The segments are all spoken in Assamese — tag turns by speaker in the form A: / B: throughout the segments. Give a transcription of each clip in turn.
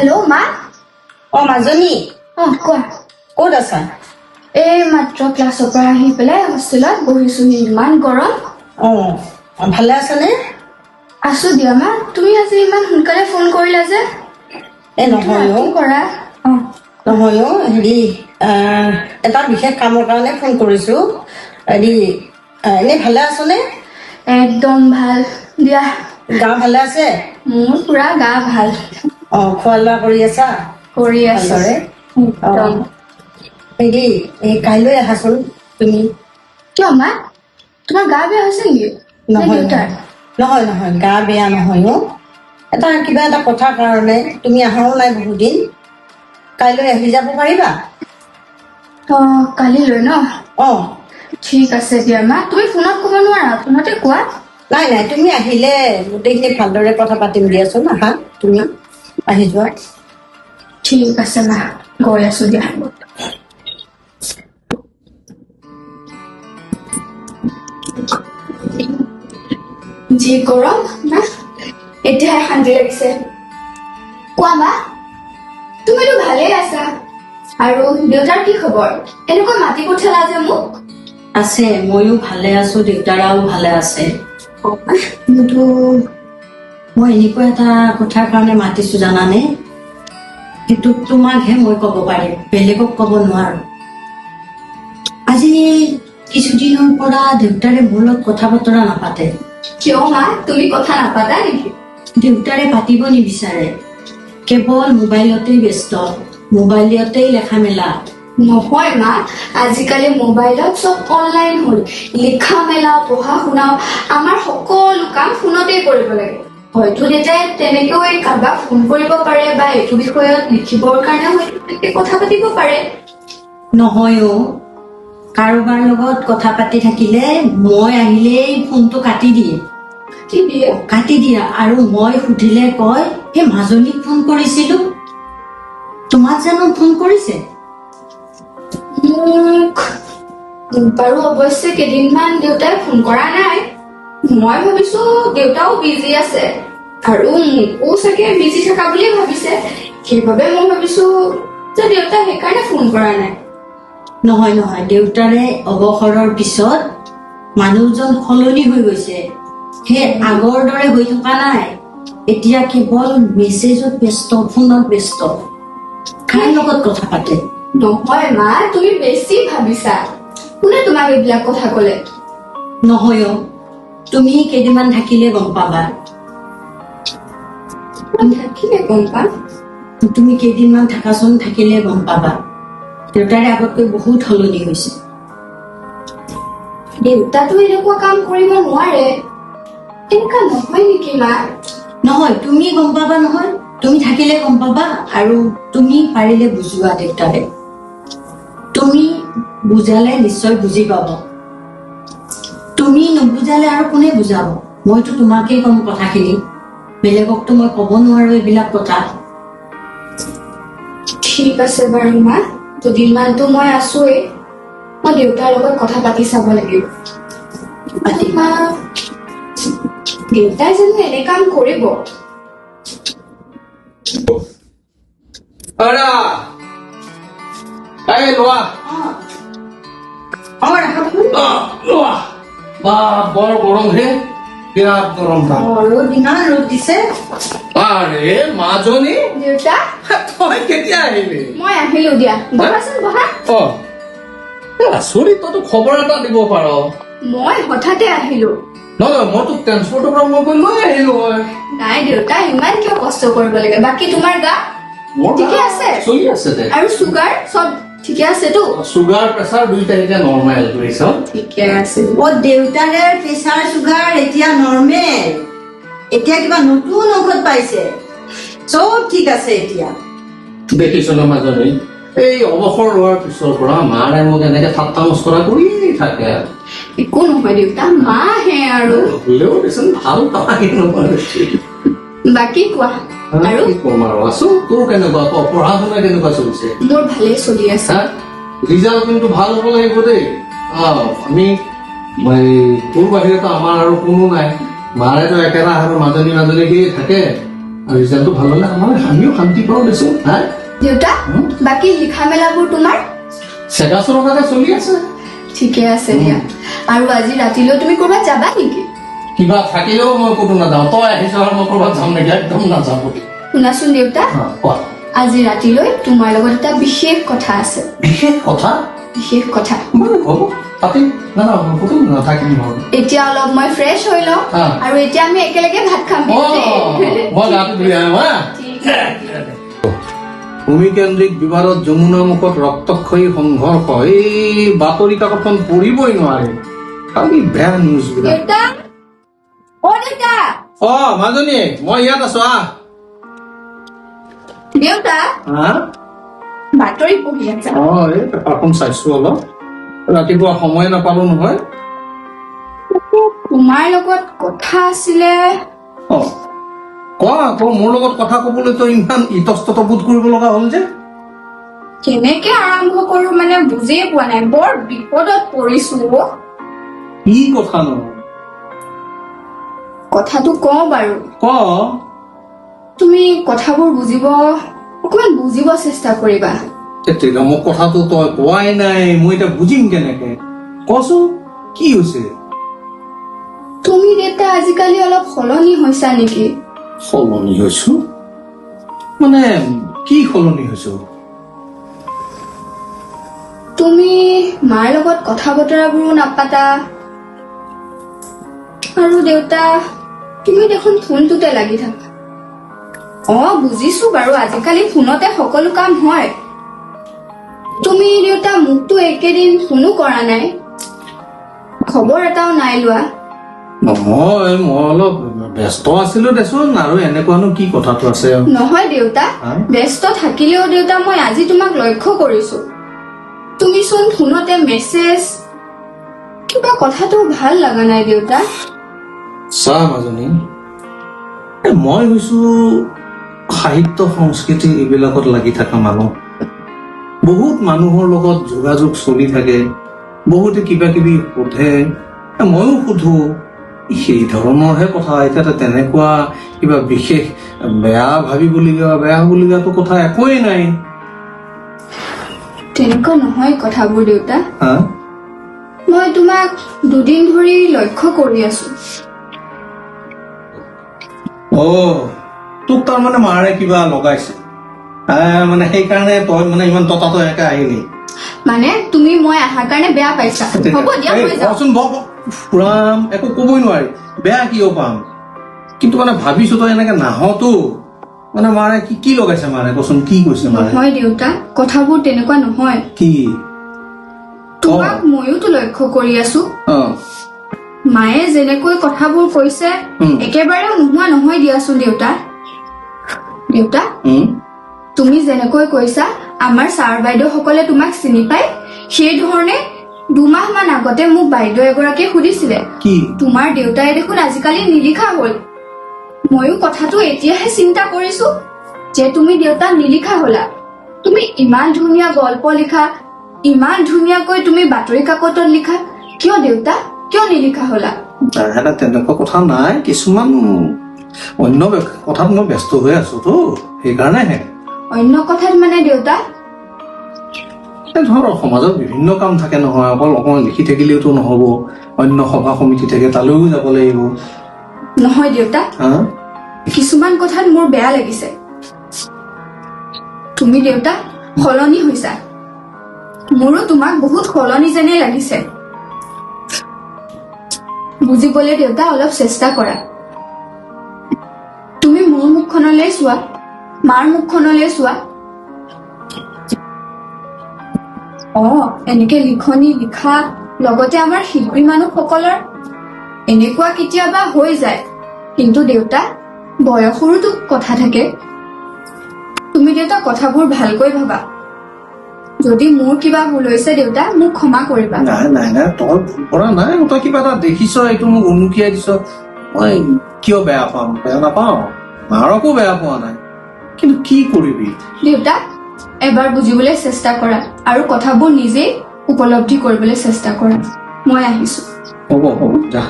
A: হেল্ল' মা।
B: মাজনী
A: কোৱা।
B: ক'ত আছা?
A: এই মাত্ৰ ক্লাছৰ পৰা আহি পেলাই হোষ্টেলত বহিছোহি, ইমান গৰম।
B: ভালে আছানে?
A: আছো দিয়া মা। তুমি আজি ইমান সোনকালে ফোন কৰিলা যে?
B: নহয়
A: কি কৰা?
B: নহয় হেৰি এটা বিশেষ কামৰ কাৰণে ফোন কৰিছো। হেৰি এনেই ভালে আছনে?
A: একদম ভাল দিয়া।
B: গা ভালে আছে?
A: মোৰ পুৰা গা ভাল।
B: খোৱা লোৱা কৰি আছা?
A: কৰি আছো একদম।
B: হেৰি কাইলৈ আহাচোন তুমি।
A: কিয় মা, তোমাৰ গা বেয়া হৈছে নেকি?
B: নহয় নহয়, গা বেয়া নহয় এটা কিবা এটা কথাৰ কাৰণে তুমি আহাও নাই বহুত দিন। কাইলৈ আহি যাব পাৰিবা?
A: কালিলৈ ন? ঠিক আছে দিয়া মা। তুমি ফোনত ক'ব নোৱাৰা, ফোনতে কোৱা।
B: নাই তুমি আহিলে গোটেইখিনি ভালদৰে কথা পাতিম দিয়াচোন। আহা তুমি, আহি যোৱা।
A: ঠিক আছে মা, গৈ আছো দিয়া। যি গৰম না, এতিয়াহে শান্তি লাগিছে। কোৱা মা, তুমিতো ভালেই আছা? আৰু দেউতাৰ কি খবৰ? এনেকৈ মাতি পঠিয়ালা যে মোক?
B: আছে, ময়ো ভালে আছো, দেউতাৰাও ভালে আছে। কিন্তু মই এনেকুৱা এটা কথাৰ কাৰণে মাতিছো জানানে? সেইটো তোমাকহে মই ক'ব পাৰিম, বেলেগক ক'ব নোৱাৰো। আজি কিছুদিনৰ পৰা দেউতাৰে মোৰ লগত কথা বতৰা নাপাতে।
A: কিয় মা, তুমি কথা নাপাতা নেকি?
B: দেউতাৰে পাতিব নিবিচাৰে, কেৱল মোবাইলতেই ব্যস্ত, মোবাইলতেই লেখা মেলা।
A: নহয় মা, আজিকালি মোবাইলত চব অনলাইন হ'ল। লিখা মেলা, পঢ়া শুনা, আমাৰ সকলো কাম ফোনতেই কৰিব লাগে। হয়তো দেউতাই তেনেকৈ কাৰোবাক ফোন কৰিব পাৰে বা এইটো বিষয়ত লিখিবৰ কাৰণে হয়তো তেনেকৈ কথা পাতিব পাৰে।
B: নহয় কাৰোবাৰ লগত কথা পাতি থাকিলে মই আহিলেই ফোনটো কাটি দিয়ে আৰু মই সুধিলে কয়, সেই মাজনীক ফোন কৰিছিলো, তোমাক জানো ফোন কৰিছে?
A: মোক বাৰু অৱশ্যে কেইদিনমান দেউতাই ফোন কৰা নাই। মই ভাবিছো দেউতাও বিজি আছে আৰু মোকো চাগে বিজি থকা বুলিয়ে ভাবিছে। সেইবাবে মই ভাবিছো যে দেউতাই সেইকাৰণে ফোন কৰা নাই।
B: নহয় দেউতাৰে অৱসৰৰ পিছত মানুহজন সলনি হৈ গৈছে। সেই আগৰ দৰে হৈ থকা নাই। এতিয়া কেৱল মেছেজত ব্যস্ত, ফোনত ব্যস্ত। কাৰ লগত কথা পাতে?
A: নহয় মা, তুমি বেছি ভাবিছা। কোনে তোমাক এইবিলাক কথা কলে?
B: নহয় তুমি কেইদিনমান থাকিলে গম পাবা।
A: থাকিলে গম পাম?
B: তুমি কেইদিনমান থাকাচোন, থাকিলে গম পাবা। দেউতাৰে আগতকৈ বহুত সলনি হৈছে।
A: দেউতাতো এনেকুৱা কাম কৰিব নোৱাৰে। এনেকুৱা নহয় নেকি মা?
B: নহয়, তুমি গম পাবা নহয়, তুমি থাকিলে গম পাবা। আৰু তুমি পাৰিলে বুজোৱা দেউতাৰে। তুমি বুজালে নিশ্চয় বুজি পাব। তুমি নুবুজালে আৰু কোনে বুজাব? মইতো তোমাকেই কম কথাখিনি, বেলেগকতো মই কব নোৱাৰো এইবিলাক কথা।
A: ঠিক আছে বাৰু মা, দুদিনমানতো মই আছোৱেই। মই দেউতাৰ লগত কথা পাতি চাব লাগিব। মা, দেউতাই জানো এনে কাম কৰিব?
C: বৰ গৰম হে, বিৰাট গৰম।
B: ৰ'দ ইমান ৰ'দ দিছে।
C: আৰে মাজনী,
A: দেউতা,
C: তই কেতিয়া আহিলি?
A: মই আহিলো দিয়া। বহাচোন, বহা।
C: আচৰিত, তইতো খবৰ এটা দিব পাৰ।
A: মই হঠাতে আহিলো।
C: নহয়, মই তোক ট্ৰেন্সপৰ্টৰ পৰা মই গৈ লৈ আহিলো হয়।
A: নাই দেউতা, ইমান কিয় কষ্ট কৰিব লাগে? বাকী তোমাৰ গা
C: মোৰ
A: ঠিকে আছে?
C: চলি আছে দে।
A: আৰু চুগাৰ চব ঠিকে আছেতো?
C: চুগাৰ প্ৰেছাৰ দুইটা এতিয়া নৰ্মেল বুজিছ।
A: ঠিকে আছে।
B: দেউতাৰে প্ৰেছাৰ চুগাৰ এতিয়া নৰ্মেল। এতিয়া কিবা নতুন ঔষধ পাইছে, চব ঠিক আছে এতিয়া।
C: দেখিছ ন মাজনী, এই অৱসৰ লোৱাৰ পিছৰ পৰা মাৰে মোক এনেকে ঠাট্টা মস্কৰা কৰি থাকে।
A: একো নহয় দেউতা, মাহে আৰু
C: হ'লেও দেচোন ভাল পাই নহয়।
A: বাকী কোৱা। আৰু
C: কি কম আৰু, আছো। তোৰ কেনেকুৱা? পঢ়া শুনা কেনেকুৱা চলিছে?
A: মোৰ ভালেই চলি আছে।
C: ৰিজাল্ট কিন্তু ভাল হ'ব লাগিব দেই। আমি তোৰ বাহিৰেতো আমাৰ আৰু কোনো নাই। মাৰেতো একেটা আৰু মাজনীকেই থাকে। আৰু ৰিজাল্টটো ভাল হ'লে আমাৰ আমিও শান্তি পাওঁ দেচোন। হা
A: দেউতা বাকী লিখা মেলাবোৰ তোমাৰ
C: চেগা চৰকাৰে চলি আছে।
A: ঠিকে আছে দিয়া। আৰু আজি ৰাতিলৈ তুমি ক'ৰবাত যাবা নেকি?
C: কিবা থাকিলেও মই ক'তো নাযাওঁ। তই আহিছ আৰু মই ক'ৰবাত যাম নেকি? একদম নাযাওঁ।
A: শুনাচোন দেউতা,
C: কোৱা।
A: আজি ৰাতিলৈ তোমাৰ লগত এটা বিশেষ কথা আছে।
C: বিশেষ কথা?
A: বিশেষ কথা
C: মানে হ'ব পাতিম, নাযাওঁ ক'তো নাথাকিম বাৰু।
A: এতিয়া অলপ মই ফ্ৰেছ হৈ লওঁ আৰু এতিয়া আমি একেলগে ভাত খাম।
C: মই গাটো ধুই আহোঁ। হা ভূমিকেন্দ্ৰিক বিবাদত যমুনাৰ মুখত ৰক্তক্ষয়ী সংঘৰ্ষ, এই বাতৰি কাকতখন পঢ়িবই নোৱাৰে, খালি বেয়া নিউজ বিলাক।
A: দেউতা, অ দেউতা,
C: মাজনী মই ইয়াত আছো।
A: দেউতা বাতৰি পঢ়ি আছা?
C: এই পেপাৰখন চাইছো অলপ, ৰাতিপুৱা সময় নাপালো নহয়।
A: তোমাৰ লগত কথা আছিলে।
C: কোৱা আকৌ, মোৰ লগত কথা কবলৈ তই ইমান ইতস্তত বোধ কৰিব লগা হ'ল যে?
A: কেনেকে আৰম্ভ কৰো মানে বুজিয়ে পোৱা নাই, বৰ বিপদত পৰিছো।
C: কি কথা ন?
A: কথাটো কওঁ বাৰু।
C: ক।
A: তুমি কথাবোৰ অকমান বুজিব চেষ্টা কৰিবা।
C: তেতিয়া মোক কথাটো তই কোৱাই নাই, মই এতিয়া বুজিম কেনেকে? কচোন কি হৈছে?
A: তুমি দেউতা আজিকালি অলপ সলনি হৈছা নেকি?
C: সলনি হৈছো মানে কি সলনি হৈছো?
A: তুমি মাৰ লগত কথা বতৰাবোৰো নাপাতা, আৰু দেউতা তুমি দেখোন ফোনটোতে লাগি থাকা। বুজিছো বাৰু, আজিকালি ফোনতে সকলো কাম হয়। তুমি দেউতা মোকতো একেদিন ফোনো কৰা নাই, খবৰ এটাও নাই লোৱা।
C: নহয়, মই অলপ ব্যস্ত আছিলো দেচোন, আৰু এনেকুৱানো কি কথাটো আছে?
A: নহয় দেউতা, ব্যস্ত থাকিলেও দেউতা মই আজি তোমাক লক্ষ্য কৰিছো, তুমি চোন ফোনতে মেছেজ, কিবা কথাটো ভাল লগা নাই দেউতা।
C: চা মাজনী, মই হৈছো সাহিত্য সংস্কৃতি এইবিলাকত লাগি থকা মানুহ। বহুত মানুহৰ লগত যোগাযোগ চলি থাকে, বহুতে কিবা কিবি সোধে, ময়ো সোধো, সেই ধৰণৰহে কথা। এতিয়া তেনেকুৱা কিবা বিশেষ বেয়া ভাবিবলগীয়াটো কথা একোৱেই নাই।
A: তেনেকুৱা নহয় কথাবোৰ দেউতা। মই তোমাক দুদিন ধৰি লক্ষ্য কৰি আছো।
C: তোক তাৰমানে মাৰে কিবা লগাইছে, মানে সেইকাৰণে তই মানে ইমান ততাটো এনেকে আহিলি?
A: মানে তুমি মই অহাৰ কাৰণে বেয়া পাইছা? হ'ব দিয়া, মই যাওঁ।
C: ফুৰাম একো কবই নোৱাৰি, বেয়া কিয় পাম? কিন্তু মানে ভাবিছো তই এনেকে নাহতো, মানে মাৰে কি লগাইছে? মাৰে কচোন, কি কৈছে মাৰে?
A: নহয় দেউতা, কথাবোৰ তেনেকুৱা নহয়।
C: কি?
A: তোমাক ময়োতো লক্ষ্য কৰি আছো। মায়ে যেনেকৈ কথাবোৰ কৈছে একেবাৰে নোহোৱা নহয় দিয়াচোন দেউতা। দেউতা, তুমি যেনেকৈ কৈছা আমাৰ ছাৰ বাইদেউ সকলে তোমাক চিনি পায়, সেই ধৰণে 2 মাহ মান আগতে মোক বাইদেউ এগৰাকীয়ে সুধিছিলে, তোমাৰ দেউতাই দেখোন আজিকালি নিলিখা হল। ময়ো কথাটো এতিয়াহে চিন্তা কৰিছো যে তুমি দেউতা নিলিখা হলা। তুমি ইমান ধুনীয়া গল্প লিখা, ইমান ধুনীয়াকৈ তুমি বাতৰি কাকতত লিখা, কিয় দেউতা, কিয় নিলিখা হলা?
C: তেনেকুৱা কথা নাই, কিছুমান অন্য কথাত মই ব্যস্ত হৈ আছো তো, সেইকাৰণেহে।
A: অন্য কথাত মানে দেউতা?
C: ধৰ সমাজত বিভিন্ন কাম থাকে নহয়, অকল লিখি থাকিলেওতো নহব, অন্য সভা সমিতি থাকে, তালৈও যাব লাগিব।
A: নহয় দেউতা, কিছুমান কথাত মোৰ বেয়া লাগিছে। তুমি দেউতা সলনি হৈছা, মোৰো তোমাক বহুত সলনি যেনে লাগিছে। বুজিবলৈ দেউতা অলপ চেষ্টা কৰা। তুমি মোৰ মুখখনলৈ চোৱা, মাৰ মুখখনলৈ চোৱা। এনেকে লিখনি লিখা, লগতে আমাৰ শিল্পী মানুহসকলৰ এনেকুৱা কেতিয়াবা হৈ যায়, কিন্তু দেউতা বয়সৰোতো কথা থাকে। তুমি দেউতা কথাবোৰ ভালকৈ ভাবা। যদি মোৰ কিবা ভুল হৈছে দেউতা, মোক ক্ষমা কৰিবা।
C: নাই তই ভুল কৰা নাই, তই কিবা এটা দেখিছ, এইটো মোক উনুকিয়াই দিছ। মই কিয় বেয়া পাম? বেয়া নাপাওঁ, মাৰকো বেয়া পোৱা নাই, কিন্তু কি কৰিবি?
A: দেউতা এবাৰ বুজিবলৈ চেষ্টা কৰা আৰু কথাবোৰ নিজেই উপলব্ধি কৰিবলৈ চেষ্টা কৰা। মই আহিছো।
C: হ'ব যা।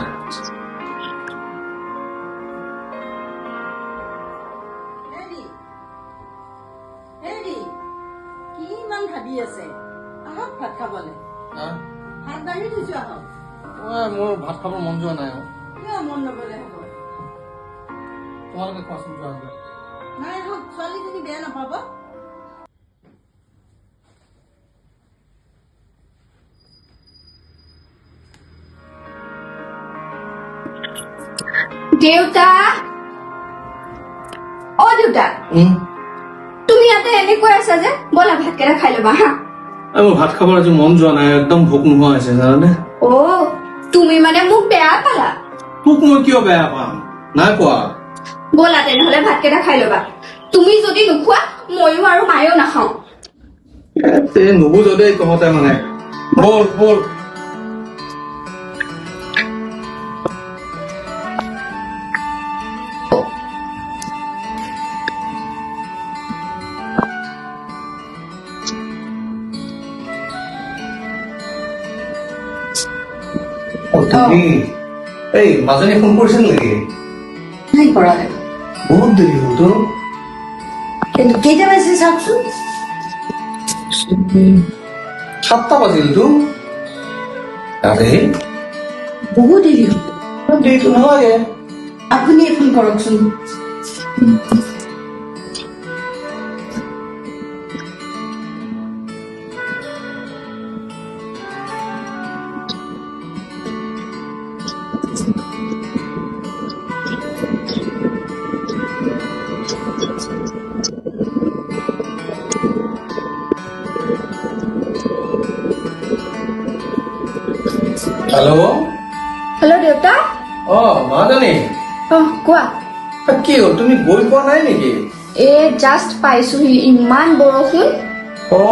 C: আহ,
B: ভাত বাঢ়ি থৈছো আকৌ
C: মোৰ ভাত খাব মন যোৱা নাই আৰু
B: কিয় মন নগলে হ'ব
C: তোমালোকে খোৱাচোন যোৱা যোৱা।
B: নাই হওক ছোৱালীজনী বেয়া নাপাব
A: দেউতা অ দেউতা
C: উম,
A: তুমি ইয়াতে এনেকৈ আছা যে ব'লা ভাতকেইটা খাই ল'বা হা
C: মোৰ ভাত খাবৰ আজি মন যোৱা নাই একদম ভোক নোহোৱা হৈছে জানানে
A: অ তুমি মানে মোক বেয়া পালা
C: তোক মই কিয় বেয়া পাম নাই কোৱা
A: ব'লা তেনেহলে ভাতকেইটা খাই ল'বা তুমি যদি নোখোৱা ময়ো আৰু মায়েও নাখাওঁ
C: নুবুজ দেই তহঁতে মানে বল বল এই মাজনী ফোন কৰিছিল নেকি
B: নাই কৰা নাই
C: বহুত দেৰি হ'ল তো
B: কিন্তু কেইটা বাজিছে চাওকচোন
C: 7টা বাজিলতো আৰে
B: বহুত দেৰি হ'ল
C: ইমান দেৰিটো নালাগে
B: আপুনিয়ে ফোন কৰকচোন
C: হেল্ল'
A: হেল্ল' দেউতা
C: অ মাজনী
A: অ কোৱা
C: কি হ'ল তুমি গৈ পোৱা নাই নেকি
A: এ জাষ্ট পাইছোহি ইমান বৰষুণ
C: অ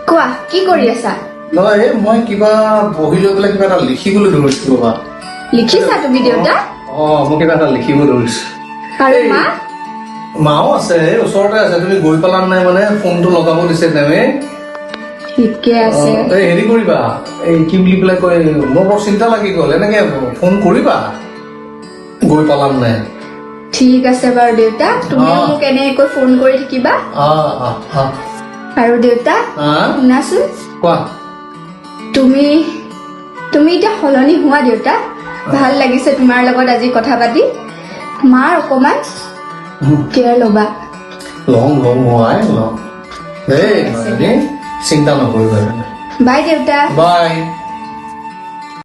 A: কোৱা কি কৰি আছা
C: নহয় এই মই কিবা বহি লৈ পেলাই কিবা এটা লিখিবলৈ ধৰিছিলো ৰবা
A: লিখিছা তুমি দেউতা
C: অ মই কিবা এটা লিখিব ধৰিছো
A: আৰু
C: এই,
A: মা
C: মাও আছে এই ওচৰতে আছে তুমি গৈ পেলা নাই মানে ফোনটো লগাব দিছে তেৱে
A: ঠিকে আছে
C: এই হেৰি কৰিবা এই কি বুলি পেলাই কয় মোৰ বৰ চিন্তা লাগি গ'ল এনেকে ফোন কৰিবা গৈ পালাম নাই
A: ঠিক আছে বাৰু দেউতা তুমিও
C: অ।
A: মোক এনেকৈ ফোন কৰি থাকিবা
C: অ
A: আৰু দেউতা শুনাচোন
C: কোৱা
A: তুমি এতিয়া সলনি হোৱা দেউতা ভাল লাগিছে তোমাৰ লগত আজি কথা পাতি মাৰ অকমান কেয়াৰ ল'বা
C: লং লং হোৱাই লং এই মাজনী চিন্তা নকৰিবা
A: বাই দেউতা
C: বাই